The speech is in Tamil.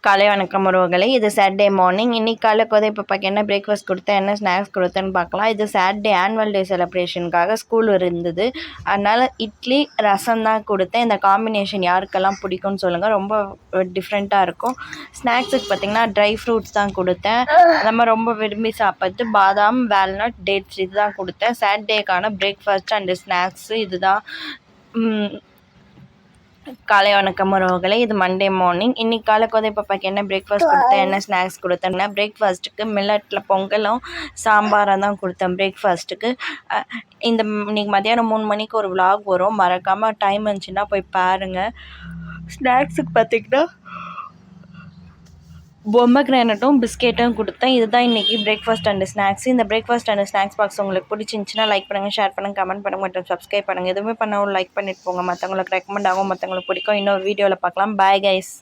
காலை வணக்கம் உறவுகளே. இது சாட்டர்டே மார்னிங். இன்னைக்கு காலைல இப்போ பாக்க என்ன பிரேக்ஃபாஸ்ட் கொடுத்தேன், என்ன ஸ்நாக்ஸ் கொடுத்தேன்னு பார்க்கலாம். இது சாட்டர்டே ஆனுவல் டே செலிப்ரேஷனுக்காக ஸ்கூல் இருந்தது. அதனால் இட்லி ரசம் தான் கொடுத்தேன். இந்த காம்பினேஷன் யாருக்கெல்லாம் பிடிக்கும்னு சொல்லுங்கள். ரொம்ப டிஃப்ரெண்ட்டாக இருக்கும். ஸ்நாக்ஸுக்கு பார்த்திங்கன்னா ட்ரை ஃப்ரூட்ஸ் தான் கொடுத்தேன். நம்ம ரொம்ப விரும்பி சாப்பிட்றது பாதாம், வால்நட், டேட்ஸ் இது தான் கொடுத்தேன். சாட்டர்டேக்கான பிரேக்ஃபாஸ்ட் அண்டு ஸ்நாக்ஸு இது தான். காலை வணக்கம் உறவுகளே. இது மண்டே மார்னிங். இன்றைக்கி காலை பாப்பாக்கு என்ன பிரேக்ஃபாஸ்ட் கொடுத்தேன், என்ன ஸ்நாக்ஸ் கொடுத்தேன்னா பிரேக்ஃபாஸ்ட்டுக்கு மில்லட்டில் பொங்கலும் சாம்பாராக தான் கொடுத்தேன் பிரேக்ஃபாஸ்ட்டுக்கு. இன்றைக்கி மதியானம் 3 மணிக்கு ஒரு விலாக் வரும், மறக்காமல் டைம் இருந்துச்சுன்னா போய் பாருங்கள். ஸ்நாக்ஸுக்கு பார்த்திங்கன்னா பொம்மை கிரானட்டும் பிஸ்கெட்டும் கொடுத்தேன். இதுதான் இன்றைக்கி பிரேக்ஃபாஸ்ட் அண்ட் ஸ்நாக்ஸ். இந்த பிரேக்ஃபாஸ்ட் அண்ட் ஸ்நாக்ஸ் பாக்ஸ் உங்களுக்கு பிடிச்சிருந்துச்சுன்னா லைக் பண்ணுங்கள், ஷேர் பண்ணுங்கள், கமெண்ட் பண்ணுங்கள் மற்றும் சப்ஸ்கிரைப் பண்ணுங்கள். எதுவுமே பண்ணவும் லைக் பண்ணிட்டு போங்க. மற்றவங்களுக்கு ரெக்கமெண்ட் ஆகும், மற்றவங்களுக்கு பிடிக்கும். இன்னொரு வீடியோவில் பார்க்கலாம். Bye guys.